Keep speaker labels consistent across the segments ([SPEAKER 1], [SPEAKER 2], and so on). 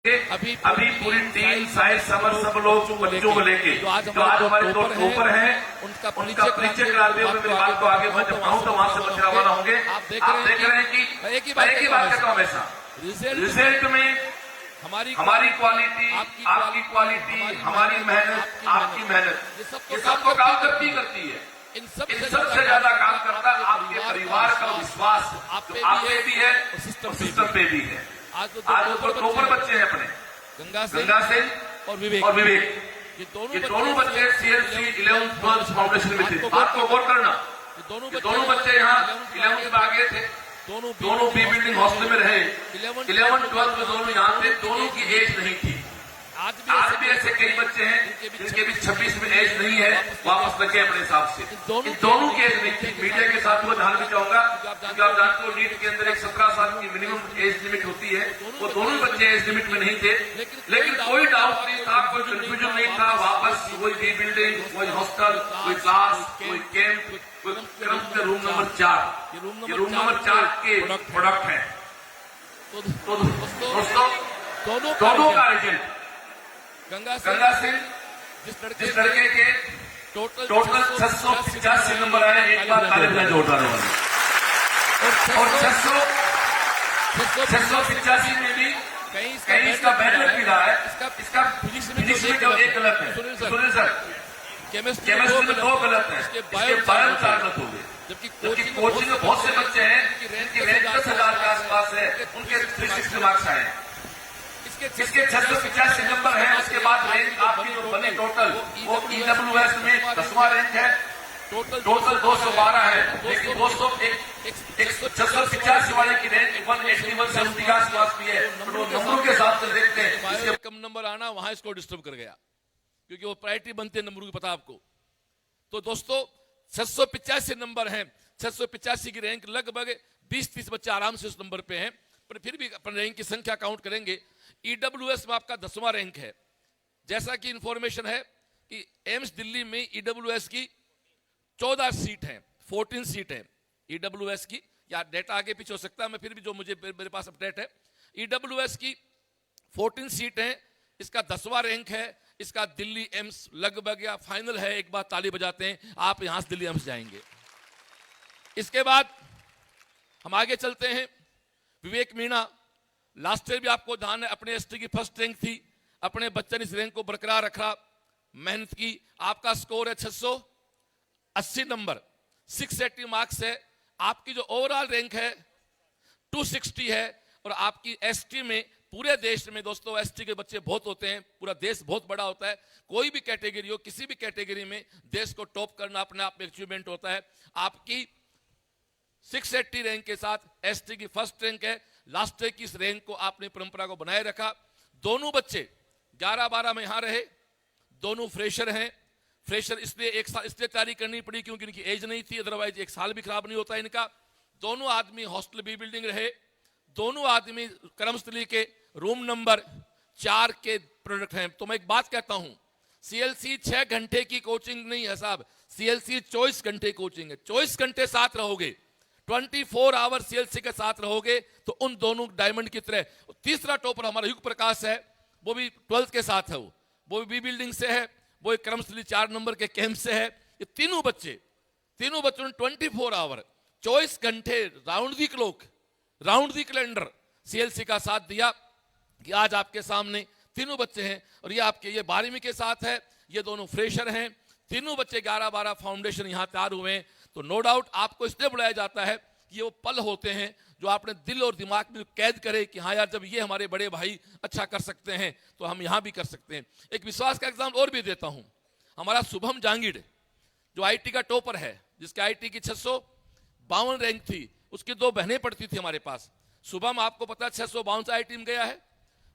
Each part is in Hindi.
[SPEAKER 1] अभी पूरी टीम शायद सब लोग बच्चों को लेके जो आज हमारे दो टॉपर हैं उनका परिचय कराते हुए मेरी बात को आगे बढ़ जाऊँ तो वहां से बच्चे रवाना होंगे। आप देख रहे हैं कि एक ही बात कहता हूँ हमेशा, रिजल्ट में हमारी क्वालिटी, आपकी क्वालिटी, हमारी मेहनत, आपकी मेहनत, ये सबको काम करती है। इन सबसे ज्यादा काम करता है आपके परिवार का विश्वास आप पे भी है और सिस्टम पे भी है। आज तो टॉपर बच्चे हैं अपने गंगा से और विवेक, ये दोनों बच्चे सीएलसी 11th 12th फाउंडेशन में थे। आपको गौर करना, दोनों बच्चे यहाँ 11th में आगे थे, दोनों बी बिल्डिंग हॉस्टल में रहे, 11th 12th में दोनों यहाँ थे, दोनों की एज नहीं थी। आज भी ऐसे कई बच्चे हैं जिनके भी 26 में एज नहीं है, वापस रखे अपने हिसाब से। इन दोनों की एज नहीं थी। मीडिया के साथ वो ध्यान भी चाहूंगा क्योंकि आप जानते हो नीट के अंदर एक 17 साल की मिनिमम एज लिमिट होती है। वो दोनों बच्चे एज लिमिट में नहीं थे, लेकिन कोई डाउट नहीं था, कोई कंफ्यूजन नहीं था। वापस कोई बी बिल्डिंग, कोई हॉस्टल, कोई क्लास, कोई कैंप, कोई रूम नंबर 4, ये रूम नंबर 4 के प्रोडक्ट है। तो दोस्तों दोनों का रिजल्ट गंगा सिंह जिस लड़के के टोटल 685 नंबर आए, एक बार ताली बजाएं जोरदार वाली। और 685 में भी कहीं इसका बैड लग भी रहा है, इसका फिजिक्स में जो एक गलत है, सुनील सर, केमिस्ट्री में 2 गलत है, इसके बायो 4 गलत हो गए। जबकि कोचिंग में बहुत से बच्चे हैं जिनकी रैंक 10,000 के आसपास है, उनके 360 मार्क्स आए। इसके 685 नंबर है। उसके बाद रैंक आपकी जो बनी टोटल वो ईडब्ल्यूएस में 10वां रैंक है, टोटल 212 है। लेकिन दोस्तों एक 685 वाले की रैंक 181 से उसके आसपास भी है। तो नंबरों के हिसाब से देखते हैं, इसके
[SPEAKER 2] कम नंबर आना वहां इसको डिस्टर्ब कर गया क्योंकि वो प्रायोरिटी बनते हैं नंबरों की, पता आपको। तो दोस्तों 685 नंबर हैं, 685 की रैंक लगभग 20-30 बच्चे आराम से उस नंबर पे हैं। पर फिर भी अपन रैंक की संख्या काउंट करेंगे। ईडब्ल्यूएस में आपका 10वां रैंक है। जैसा कि इंफॉर्मेशन है कि एम्स दिल्ली में ईडब्ल्यूएस की 14 सीट है, 14 सीट है ईडब्ल्यूएस की। या डेटा आगे पीछे हो सकता है, मैं फिर भी जो मेरे पास अपडेट है, ईडब्ल्यूएस की 14 सीट है। इसका 10वां रैंक है। इसका दिल्ली एम्स लगभग या फाइनल है। एक बार ताली बजाते हैं, आप यहां से दिल्ली एम्स जाएंगे। इसके बाद हम आगे चलते हैं। विवेक मीणा, लास्ट ईयर भी आपको ध्यान है, अपने एसटी की फर्स्ट रैंक थी। अपने बच्चे ने इस रैंक को बरकरार रखा, मेहनत की। आपका स्कोर है 680 नंबर, 680 मार्क्स है। आपकी जो ओवरऑल रैंक है 260 है। और आपकी एसटी में, पूरे देश में दोस्तों एसटी के बच्चे बहुत होते हैं, पूरा देश बहुत बड़ा होता है। कोई भी कैटेगरी हो, किसी भी कैटेगरी में देश को टॉप करना अपने आप में अचीवमेंट होता है। आपकी 680 रैंक के साथ एसटी की फर्स्ट रैंक है। लास्ट ईयर की इस रैंक को आपने परंपरा को बनाए रखा। दोनों बच्चे 11-12 में यहां रहे, दोनों फ्रेशर हैं। फ्रेशर इसलिए एक साल इसलिए तैयारी करनी पड़ी क्योंकि इनकी एज नहीं थी, अदरवाइज एक साल भी खराब नहीं होता इनका। दोनों आदमी हॉस्टल बी बिल्डिंग रहे, दोनों आदमी करमस्थली के रूम नंबर 4 के प्रोडक्ट हैं। तो मैं एक बात कहता हूं, सीएलसी 6 घंटे की कोचिंग नहीं है साहब, सीएलसी 24 घंटे कोचिंग है। 24 घंटे साथ रहोगे, 24 आवर सीएलसी के साथ रहोगे तो उन दोनों डायमंड की तरह। तीसरा टॉपर हमारा युग प्रकाश है, वो भी 12th के साथ है, वो भी बी बिल्डिंग से है, वो एक करमस्थली 4 नंबर के कैंप से है। ये तीनों बच्चों ने 24 आवर 24 घंटे राउंड दी क्लॉक, राउंड दी कैलेंडर सीएलसी का साथ दिया। कि आज आपके सामने तीनों बच्चे हैं और ये आपके ये 12वीं के साथ है, ये दोनों फ्रेशर हैं। तीनों बच्चे 11-12 फाउंडेशन यहां तैयार हुए हैं। तो नो डाउट आपको इसलिए बुलाया जाता है कि ये वो पल होते हैं जो आपने दिल और दिमाग में कैद करे कि हाँ यार, जब ये हमारे बड़े भाई अच्छा कर सकते हैं तो हम यहां भी कर सकते हैं। एक विश्वास का एग्जाम और भी देता हूं। हमारा शुभम जांगीड़ जो आईटी का टॉपर है, जिसके आईटी की 652 रैंक थी, उसकी 2 बहनें पढ़ती थी हमारे पास। शुभम आपको पता है 652 से आईटी में गया है।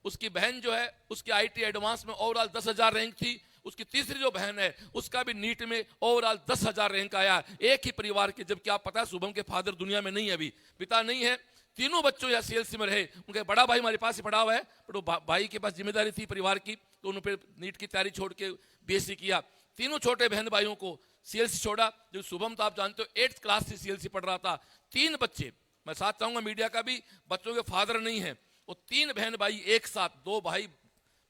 [SPEAKER 2] उसकी बहन जो है उसकी आईटी एडवांस में ओवरऑल 10,000 रैंक थी। उसकी तीसरी जो बहन है उसका भी नीट में ओवरऑल 10,000 रैंक आया, एक ही परिवार के। जबकि आप पता है शुभम के फादर दुनिया में नहीं है, अभी पिता नहीं है। तीनों बच्चों या सीएलसी में रहे। उनके बड़ा भाई हमारे पास ही पढ़ा हुआ है, पर वो भाई के पास जिम्मेदारी थी परिवार की, तो उन्होंने नीट की तैयारी छोड़ के बीएससी किया। तीनों छोटे बहन भाइयों को सीएलसी छोड़ा। जो शुभम तो आप जानते हो 8th क्लास से सीएलसी पढ़ रहा था। 3 बच्चे, मैं साथ चाहूंगा मीडिया का भी, बच्चों के फादर नहीं है, वो 3 बहन भाई एक साथ, 2 भाई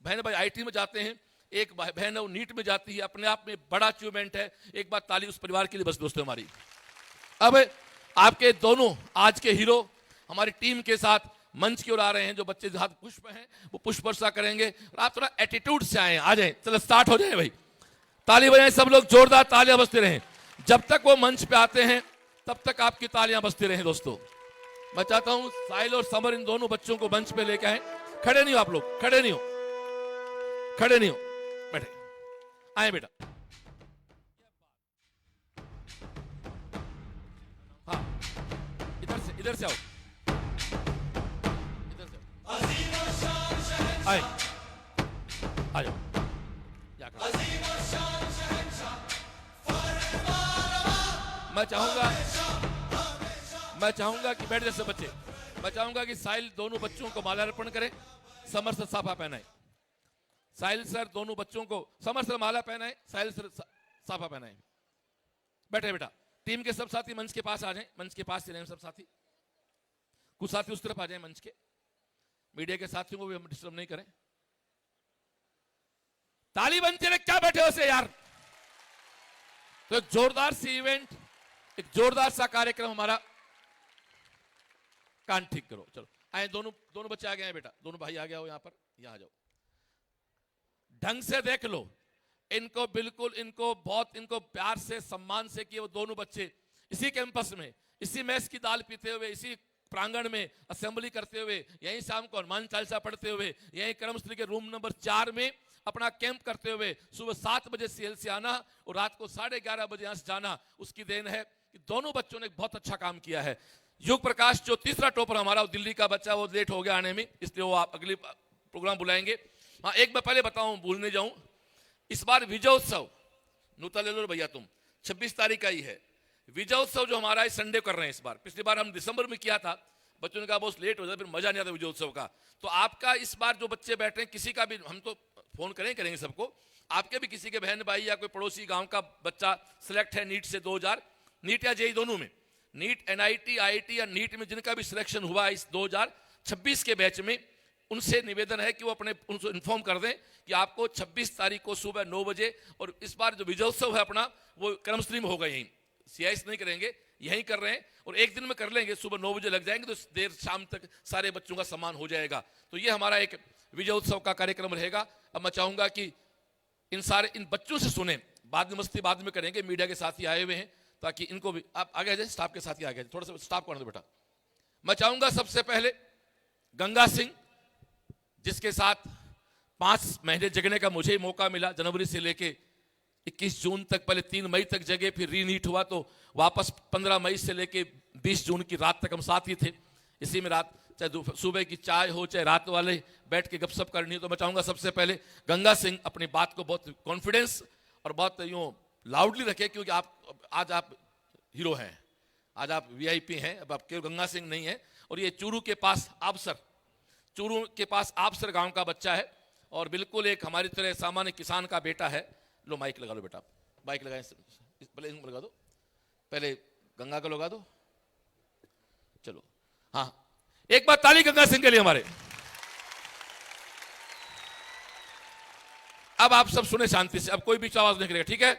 [SPEAKER 2] बहन भाई आईटी में जाते हैं, एक बहन है वो नीट में जाती है, अपने आप में बड़ा अचीवमेंट है। एक बार ताली उस परिवार के लिए बस दोस्तों हमारी। अब आपके दोनों आज के हीरो हमारी टीम के साथ मंच की ओर आ रहे हैं। जो बच्चे हाथ पुष्प हैं वो पुष्प वर्षा करेंगे और आप थोड़ा एटीट्यूड से आए, आ जाए, चलो स्टार्ट हो जाए भाई, ताली बजाएं सब लोग, जोरदार तालियां बजते रहें। जब तक वो मंच पे आते हैं तब तक आपकी तालियां बजती रहें दोस्तों। मैं चाहता हूं साहिल और समर इन दोनों बच्चों को मंच पे लेके आए। खड़े नहीं हो आप लोग, खड़े नहीं हो, खड़े नहीं हो, बैठे आए बेटा। हाँ इधर से आओ, इधर से आए, आ जाओ। मैं चाहूंगा कि बैठ जैसे बच्चे, मैं चाहूंगा कि साहिल दोनों बच्चों को माला अर्पण करें, समर सर साफा पहनाए। साहिल सर दोनों बच्चों को, समर सर माला पहनाए, साहिल सर साफा पहनाए। बैठे बेटा। टीम के सब साथी मंच के पास आ जाएं, मंच के पास ही रहें सब साथी। कुछ साथी उस तरफ आ जाएं मंच के, मीडिया के साथियों को भी हम डिस्टर्ब नहीं करें। ताली बनते रहे, क्या बैठे हो से यार। तो एक जोरदार सी इवेंट, एक जोरदार सा कार्यक्रम हमारा। कान ठीक करो, चलो आए, दोनों बच्चे आ गए हैं बेटा, दोनों भाई आ गया हो यहां पर, यहां आ जाओ। ढंग से देख लो इनको, बिल्कुल इनको बहुत, इनको प्यार से सम्मान से कि वो दोनों बच्चे इसी कैंपस में, इसी मैस की दाल पीते हुए, इसी प्रांगण में असेंबली करते हुए, यहीं शाम को हनुमान चालीसा पढ़ते हुए, यहीं कर्मस्थली के रूम नंबर 4 में अपना कैंप करते हुए सुबह 7 बजे सीएल से आना और रात को 11:30 बजे यहां से जाना, उसकी देन है कि दोनों बच्चों ने बहुत अच्छा काम किया है। युग प्रकाश जो तीसरा टॉपर हमारा, वो दिल्ली का बच्चा, वो लेट हो गया आने में, इसलिए वो आप अगली प्रोग्राम बुलाएंगे। हाँ एक मैं पहले बताऊं, भूलने जाऊं, इस बार विजयोत्सव, नूतन ले लो भैया तुम, 26 तारीख का ही है विजयोत्सव जो हमारा इस संडे कर रहे हैं इस बार। पिछली बार हम दिसंबर में किया था, बच्चों ने कहा बहुत लेट हो जाए, फिर मजा नहीं आता विजयोत्सव का। तो आपका इस बार जो बच्चे बैठे हैं, किसी का भी, हम तो फोन करेंगे सबको, आपके भी किसी के बहन भाई या कोई पड़ोसी गांव का बच्चा सिलेक्ट है नीट से 2000, नीट या जेई दोनों में, नीट एनआईटी आईआईटी या नीट में जिनका भी सिलेक्शन हुआ है इस 2026 के बैच में, उनसे निवेदन है कि वो अपने उनको इन्फॉर्म कर दें कि आपको 26 तारीख को सुबह 9 बजे, और इस बार जो विजयोत्सव है अपना वो कर्मस्थली में होगा, यहीं सीआईएस नहीं करेंगे, यहीं कर रहे हैं, और एक दिन में कर लेंगे, सुबह 9 बजे लग जाएंगे, तो देर शाम तक सारे बच्चों का सम्मान हो जाएगा। तो ये हमारा एक विजयोत्सव का कार्यक्रम रहेगा। अब मैं चाहूंगा कि इन बच्चों से सुने, बाद में मस्ती बाद में करेंगे, मीडिया के साथी आए हुए हैं, ताकि इनको भी आप आगे आ जाए, स्टाफ के साथी आगे, थोड़ा सा स्टाफ को आने दो बेटा। मैं चाहूंगा सबसे पहले गंगा सिंह, जिसके साथ 5 महीने जगने का मुझे मौका मिला, जनवरी से लेके 21 जून तक, पहले 3 मई तक जगे, फिर रीनीट हुआ तो वापस 15 मई से लेके 20 जून की रात तक हम साथ ही थे। इसी में रात, चाहे सुबह की चाय हो चाहे रात वाले बैठ के गपशप करनी हो। तो मैं चाहूंगा सबसे पहले गंगा सिंह अपनी बात को बहुत कॉन्फिडेंस और बहुत यूं लाउडली रखे, क्योंकि आज आप हीरो हैं, आज आप वीआईपी हैं, अब आप केवल गंगा सिंह नहीं है। और ये चूरू के पास आपसर गांव का बच्चा है, और बिल्कुल एक हमारी तरह सामान्य किसान का बेटा है। लो माइक लगा लो बेटा, माइक लगाए, पहले इनको लगा दो, पहले गंगा को लगा दो, चलो। हाँ एक बार ताली गंगा सिंह के लिए हमारे। अब आप सब सुने शांति से, अब कोई बीच आवाज नहीं करेगा, ठीक है?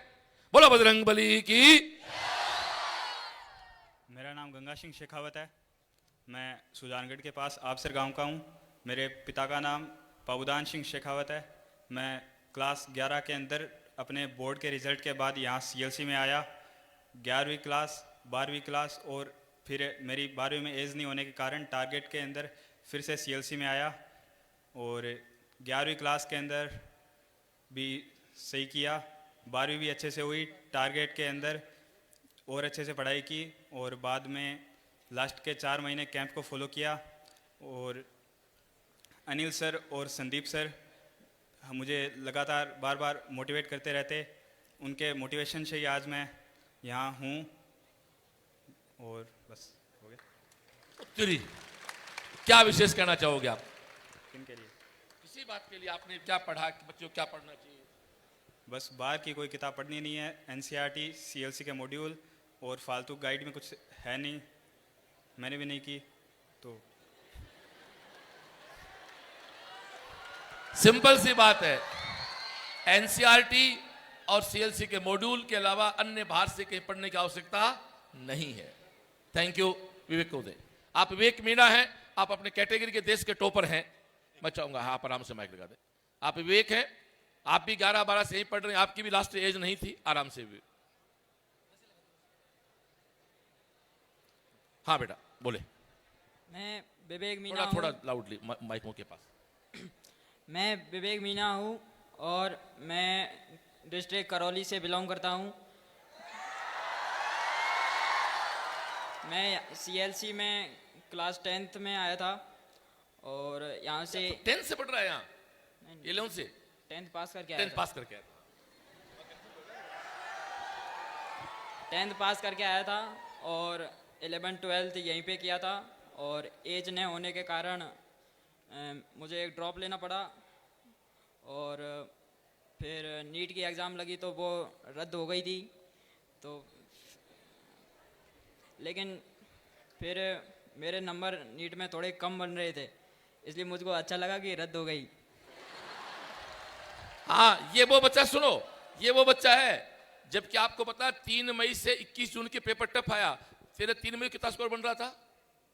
[SPEAKER 2] बोलो बजरंगबली की।
[SPEAKER 3] मेरा नाम गंगा सिंह शेखावत है, मैं सुजानगढ़ के पास आपसर गांव का हूं। मेरे पिता का नाम पबुदान सिंह शेखावत है। मैं क्लास 11 के अंदर अपने बोर्ड के रिजल्ट के बाद यहाँ सीएलसी में आया। 11वीं क्लास, 12वीं क्लास, और फिर मेरी 12वीं में एज नहीं होने के कारण टारगेट के अंदर फिर से सीएलसी में आया, और 11वीं क्लास के अंदर भी सही किया, 12वीं भी अच्छे से हुई, टारगेट के अंदर और अच्छे से पढ़ाई की, और बाद में लास्ट के 4 महीने कैंप को फॉलो किया। और अनिल सर और संदीप सर मुझे लगातार बार बार मोटिवेट करते रहते, उनके मोटिवेशन से ही आज मैं यहाँ हूँ। और बस हो गया।
[SPEAKER 2] क्या विशेष कहना चाहोगे आप?
[SPEAKER 3] किनके लिए?
[SPEAKER 2] किसी बात के लिए आपने क्या पढ़ा, बच्चों को क्या पढ़ना चाहिए?
[SPEAKER 3] बस बाहर की कोई किताब पढ़नी नहीं है, एनसीईआरटी सीएलसी के मॉड्यूल, और फालतू गाइड में कुछ है नहीं, मैंने भी नहीं की। तो
[SPEAKER 2] सिंपल सी बात है, एनसीईआरटी और सीएलसी के मॉड्यूल के अलावा अन्य बाहर से कहीं पढ़ने की आवश्यकता नहीं है। थैंक यू विवेक कोदे। आप विवेक मीणा हैं, आप अपने कैटेगरी के देश के टॉपर हैं। मैं चाहूंगा हाँ, आप आराम से माइक लगा दें। आप विवेक हैं, आप भी 11-12 से ही पढ़ रहे हैं, आपकी भी लास्ट एज नहीं थी, आराम से भी। हाँ बेटा बोले।
[SPEAKER 4] मैं विवेक मीना
[SPEAKER 2] थोड़ा
[SPEAKER 4] हूँ।
[SPEAKER 2] लाउडली माइकों के पास।
[SPEAKER 4] मैं विवेक मीना हूँ और मैं डिस्ट्रिक्ट करौली से बिलोंग करता हूँ। मैं सीएलसी में क्लास 10th में आया था और यहाँ से
[SPEAKER 2] 10th से पढ़ रहा है यहाँ, 11 से
[SPEAKER 4] 10th पास करके आया
[SPEAKER 2] 10th
[SPEAKER 4] था।
[SPEAKER 2] पास करके आया।
[SPEAKER 4] 10th पास करके आया था और 11th-12th यहीं पे किया था और एज न होने के कारण मुझे एक ड्रॉप लेना पड़ा और फिर नीट की एग्ज़ाम लगी तो वो रद्द हो गई थी। तो लेकिन फिर मेरे नंबर नीट में थोड़े कम बन रहे थे, इसलिए मुझको अच्छा लगा कि रद्द हो गई।
[SPEAKER 2] हाँ, ये वो बच्चा, सुनो, ये वो बच्चा है जबकि आपको पता है 3 मई से 21 जून के पेपर टफ आया। तेरे 3 मई कितना स्कोर बन रहा था?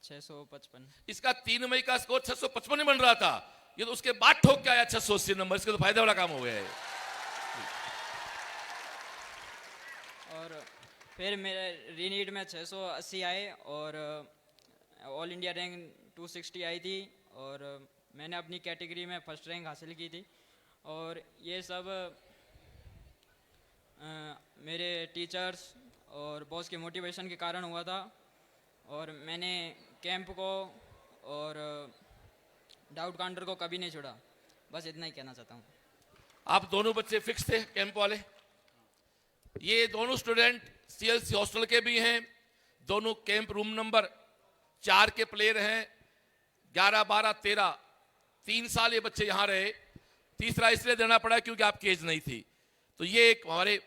[SPEAKER 4] 655।
[SPEAKER 2] इसका 3 मई का स्कोर 655 बन रहा था, ये तो उसके बाद ठोक के आया 680 नंबर। इसके तो फायदे वाला काम हो गया है।
[SPEAKER 4] और फिर मेरे रीनीट में 680 आए और ऑल इंडिया रैंक 260 आई थी और मैंने अपनी कैटेगरी में फर्स्ट रैंक हासिल की थी। और ये सब मेरे टीचर्स और बॉस के मोटिवेशन के कारण हुआ था और मैंने कैंप को और डाउट काउंटर को कभी नहीं छोड़ा। बस इतना ही कहना चाहता हूँ।
[SPEAKER 2] आप दोनों बच्चे फिक्स थे कैंप वाले? ये दोनों स्टूडेंट सीएलसी हॉस्टल के भी हैं, दोनों कैंप रूम नंबर 4 के प्लेयर हैं। 11, 12, 13 3 साल ये बच्चे यहाँ रहे। तीसरा इसलिए देना पड़ा क्योंकि आपकी एज नहीं थी। तो ये एक हमारे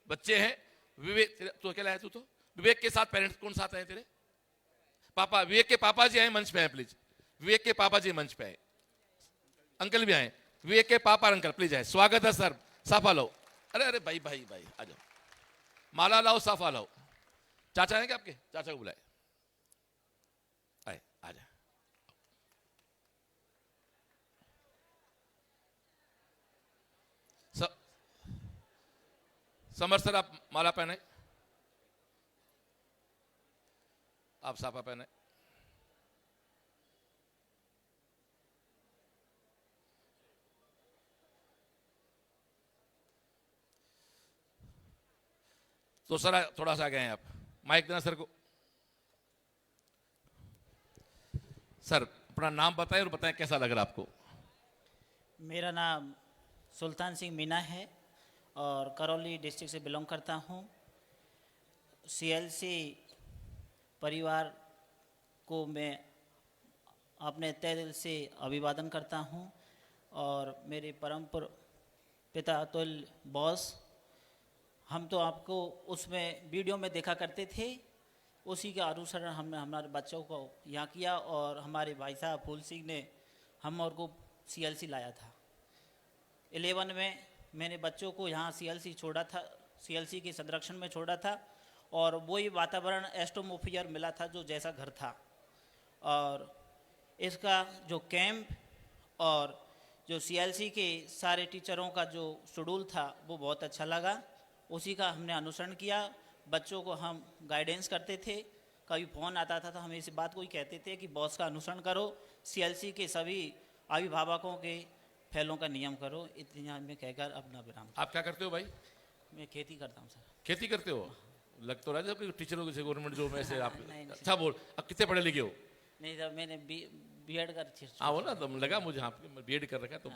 [SPEAKER 2] बच्चे हैं। विवेक, तू अकेला है? तू तो विवेक के साथ पेरेंट्स कौन साथ हैं तेरे? पापा, विवेक के पापा जी आए मंच पे हैं प्लीज। विवेक के पापा जी मंच पे हैं, अंकल भी आए। विवेक के पापा और अंकल प्लीज आए। स्वागत है सर। साफा लो। अरे अरे भाई भाई भाई आ जाओ, माला लाओ, साफा लाओ। चाचा हैं क्या आपके? चाचा को बुलाए, आए आ जाए। समर सर आप माला पहने, आप साफा पहने। तो सर थोड़ा सा आ गए हैं आप, माइक देना सर को। सर अपना नाम बताएं और बताएं कैसा लग रहा आपको।
[SPEAKER 5] मेरा नाम सुल्तान सिंह मीना है और करौली डिस्ट्रिक्ट से बिलोंग करता हूँ। सीएलसी परिवार को मैं अपने तहे दिल से अभिवादन करता हूँ और मेरे परम पिता अतुल बॉस, हम तो आपको उसमें वीडियो में देखा करते थे, उसी के अनुसरण हमने हमारे बच्चों को यहाँ किया और हमारे भाई साहब फूल सिंह ने हम और को सीएलसी लाया था। 11 में मैंने बच्चों को यहाँ सीएलसी छोड़ा था, सीएलसी के संरक्षण में छोड़ा था और वही वातावरण एस्टोमोफियर मिला था जो जैसा घर था। और इसका जो कैंप और जो सीएलसी के सारे टीचरों का जो शेड्यूल था वो बहुत अच्छा लगा, उसी का हमने अनुसरण किया। बच्चों को हम गाइडेंस करते थे, कभी फ़ोन आता था तो हम इस बात को ही कहते थे कि बॉस का अनुसरण करो, सीएलसी के सभी अभिभावकों के फैलों का नियम करो। इतना में कहकर अपना विराम।
[SPEAKER 2] आप क्या करते हो भाई?
[SPEAKER 5] मैं खेती करता हूँ सर।
[SPEAKER 2] खेती करते हो? लग तो रहा है जब टीचरों के गवर्नमेंट जॉब में से आप।
[SPEAKER 5] नहीं,
[SPEAKER 2] अच्छा बोल, अब कितने पढ़े लिखे हो?
[SPEAKER 5] नहीं सर, मैंने बीएड कर
[SPEAKER 2] हाँ वो ना, तो लगा मुझे आप बीएड कर रखा है। तो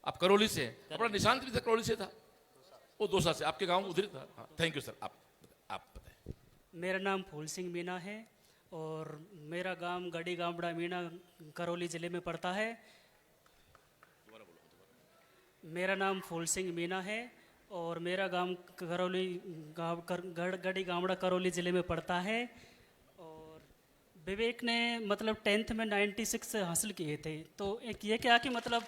[SPEAKER 2] आप करौली से हैं। अपना निशांत भी था करौली से था, वो 2 साल से आपके गांव उधर था। हाँ थैंक यू सर। आप बताएं।
[SPEAKER 6] मेरा नाम फूल सिंह मीना है और मेरा गांव गड़ी गामड़ा मीना करौली ज़िले में पड़ता है। मेरा नाम फूल सिंह मीना है और मेरा गांव करौली गड़ी गामड़ा करौली ज़िले में पड़ता है। और विवेक ने मतलब 10th में 96 हासिल किए थे। तो एक ये क्या कि मतलब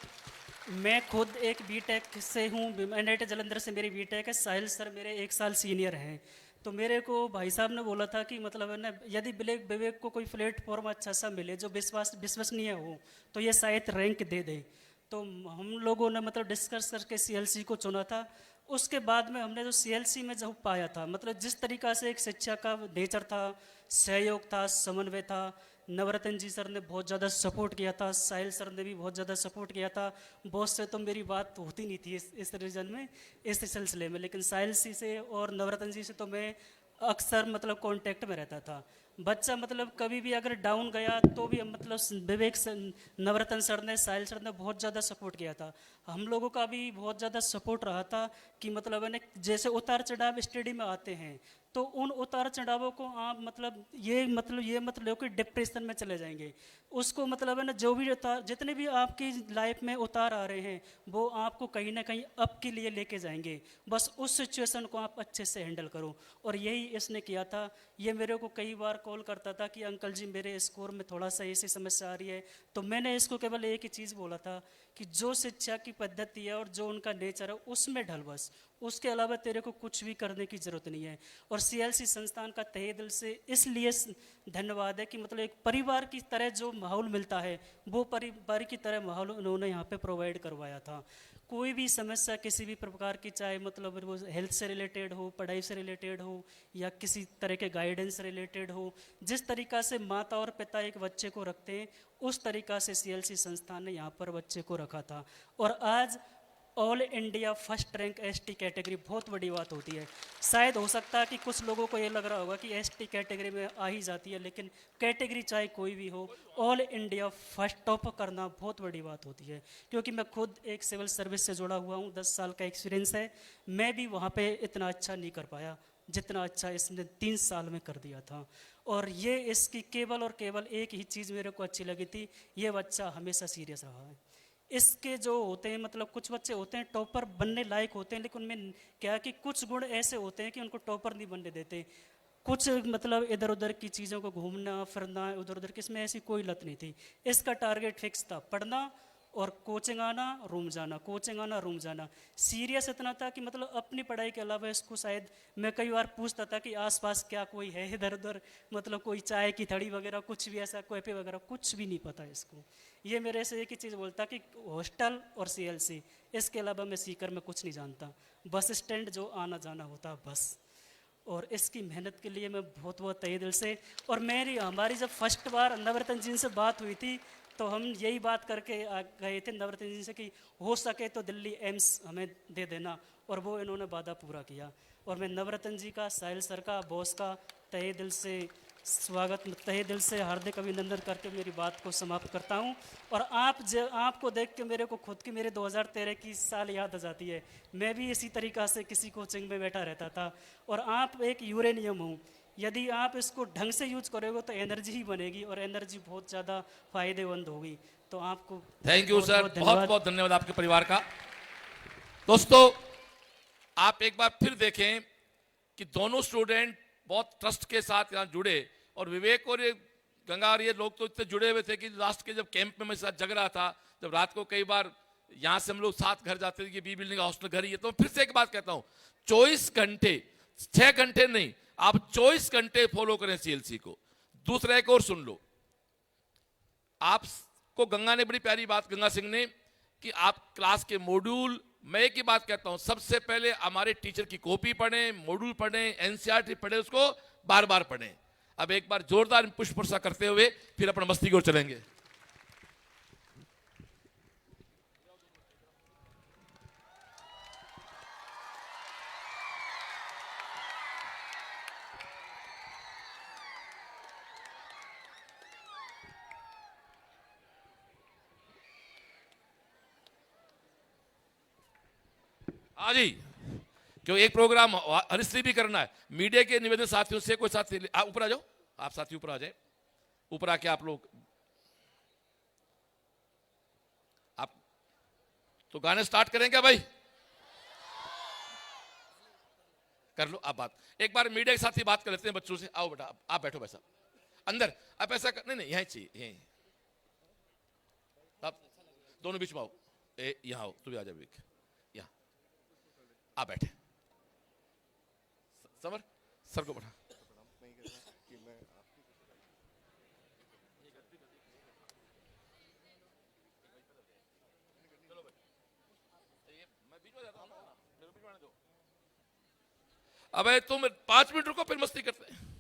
[SPEAKER 6] मैं खुद एक बीटेक से हूँ, एनआईटी जालंधर से मेरी बीटेक है। साहिल सर मेरे 1 साल सीनियर हैं। तो मेरे को भाई साहब ने बोला था कि मतलब है ना, यदि विवेक को कोई प्लेटफॉर्म अच्छा सा मिले जो विश्वसनीय हो तो ये शायद रैंक दे दे। तो हम लोगों ने मतलब डिस्कस करके सीएलसी को चुना था। उसके बाद में हमने जो सीएलसी में जब पाया था, मतलब जिस तरीक़ा से एक शिक्षा का नेचर था, सहयोग था, समन्वय था। नवरत्न जी सर ने बहुत ज़्यादा सपोर्ट किया था, साहिल सर ने भी बहुत ज़्यादा सपोर्ट किया था। बॉस से तो मेरी बात होती नहीं थी इस रीजन में, इस सिलसिले में, लेकिन साहिल सी से और नवरत्न जी से तो मैं अक्सर मतलब कांटेक्ट में रहता था। बच्चा मतलब कभी भी अगर डाउन गया तो भी मतलब विवेक नवरत्न सर ने, साहिल सर ने बहुत ज़्यादा सपोर्ट किया था। हम लोगों का भी बहुत ज़्यादा सपोर्ट रहा था कि मतलब है ना, जैसे उतार चढ़ाव स्टडी में आते हैं तो उन उतार चढ़ावों को आप मतलब ये मत लो कि डिप्रेशन में चले जाएंगे। उसको मतलब है ना, जो भी उतार, जितने भी आपकी लाइफ में उतार आ रहे हैं वो आपको कहीं ना कहीं अप के लिए लेके जाएंगे। बस उस सिचुएशन को आप अच्छे से हैंडल करो, और यही इसने किया था। ये मेरे को कई बार कॉल करता था कि अंकल जी मेरे स्कोर में थोड़ा सा ऐसी समस्या आ रही है। तो मैंने इसको केवल एक ही चीज़ बोला था कि जो शिक्षा की पद्धति है और जो उनका नेचर है उसमें ढल, बस उसके अलावा तेरे को कुछ भी करने की ज़रूरत नहीं है। और सीएलसी संस्थान का तहे दिल से इसलिए धन्यवाद है कि मतलब एक परिवार की तरह जो माहौल मिलता है वो परिवार की तरह माहौल उन्होंने यहाँ पे प्रोवाइड करवाया था। कोई भी समस्या किसी भी प्रकार की, चाहे मतलब वो हेल्थ से रिलेटेड हो, पढ़ाई से रिलेटेड हो, या किसी तरह के गाइडेंस से रिलेटेड हो, जिस तरीक़ा से माता और पिता एक बच्चे को रखते हैं उस तरीक़ा से सीएलसी संस्थान ने यहाँ पर बच्चे को रखा था। और आज all India first rank ST category बहुत बड़ी बात होती है। शायद हो सकता है कि कुछ लोगों को ये लग रहा होगा कि एसटी कैटेगरी में आ ही जाती है, लेकिन कैटेगरी चाहे कोई भी हो, ऑल इंडिया फर्स्ट टॉप करना बहुत बड़ी बात होती है। क्योंकि मैं खुद एक सिविल सर्विस से जुड़ा हुआ हूँ, 10 साल का एक्सपीरियंस है। मैं भी वहाँ पे इतना अच्छा नहीं कर पाया जितना अच्छा इसने 3 साल में कर दिया था। और ये इसकी केवल और केवल एक ही चीज़ मेरे को अच्छी लगी थी, ये बच्चा हमेशा सीरियस रहा है। इसके जो होते हैं मतलब कुछ बच्चे होते हैं टॉपर बनने लायक होते हैं, लेकिन उनमें क्या है कि कुछ गुण ऐसे होते हैं कि उनको टॉपर नहीं बनने देते। कुछ मतलब इधर उधर की चीज़ों को घूमना फिरना, इधर उधर किसमें ऐसी कोई लत नहीं थी। इसका टारगेट फिक्स था, पढ़ना और कोचिंग आना, रूम जाना, कोचिंग आना, रूम जाना। सीरियस इतना था कि मतलब अपनी पढ़ाई के अलावा इसको, शायद मैं कई बार पूछता था कि आसपास क्या कोई है इधर उधर, मतलब कोई चाय की थड़ी वगैरह कुछ भी ऐसा, कैफे वगैरह कुछ भी नहीं पता इसको। ये मेरे से एक ही चीज़ बोलता कि हॉस्टल और सीएलसी, इसके अलावा मैं सीकर में कुछ नहीं जानता, बस स्टैंड जो आना जाना होता बस। और इसकी मेहनत के लिए मैं बहुत बहुत तहे दिल से, और हमारी जब फर्स्ट बार नवरत्न जी से बात हुई थी तो हम यही बात करके गए थे नवरत्न जी से कि हो सके तो दिल्ली एम्स हमें दे देना, और वो इन्होंने वादा पूरा किया। और मैं नवरत्न जी का, साहिल सर का, बॉस का तहे दिल से स्वागत, तहे दिल से हार्दिक अभिनंदन करके मेरी बात को समाप्त करता हूं। और आपको देख के मेरे को खुद की मेरे 2013 की साल याद आ जाती है। मैं भी इसी तरीक़ा से किसी कोचिंग में बैठा रहता था। और आप एक यूरेनियम हो, यदि आप इसको ढंग से यूज करोगे तो एनर्जी ही बनेगी, और एनर्जी बहुत ज़्यादा फायदेमंद होगी। तो आपको
[SPEAKER 2] थैंक यू सर, बहुत बहुत धन्यवाद आपके परिवार का। दोस्तों, आप एक बार फिर देखें कि दोनों स्टूडेंट बहुत ट्रस्ट के साथ यहाँ जुड़े, और विवेक और ये गंगा और ये लोग तो इतने जुड़े हुए थे कि लास्ट के जब कैंप में मैं साथ जग रहा था, जब रात को कई बार यहाँ से हम लोग साथ घर जाते थे कि बी बिल्डिंग हॉस्टल घर ही है। तो फिर से एक बात कहता हूँ, 24 घंटे, 6 घंटे नहीं, आप 24 घंटे फॉलो करें सीएलसी को। दूसरा एक और सुन लो, आपको गंगा ने बड़ी प्यारी बात, गंगा सिंह ने, कि आप क्लास के मॉड्यूल, मैं एक ही बात कहता हूं, सबसे पहले हमारे टीचर की कॉपी पढ़ें, मॉड्यूल पढ़ें, एनसीईआरटी पढ़ें, उसको बार बार पढ़ें। अब एक बार जोरदार पुष्प वर्षा करते हुए फिर अपना मस्ती की ओर चलेंगे। हाँ जी, क्यों एक प्रोग्राम हरिश्री भी करना है। मीडिया के निवेदन साथियों से कोई साथी ऊपर आ जाओ, आप साथी ऊपर आ जाए, ऊपर आके आप लोग, आप तो गाने स्टार्ट करें क्या भाई? कर लो आप बात। एक बार मीडिया के साथी बात कर लेते हैं बच्चों से। आओ बेटा, आप बैठो भाई साहब अंदर। आप ऐसा नहीं नहीं, यहीं चाहिए, यहीं आप दोनों बीच में आओ। यहाँ आओ, तुम आ जाओ विवेक, यहाँ आ बैठे। समर सर को बढ़ा। अब तुम 5 मिनट रुको, फिर मस्ती करते हैं।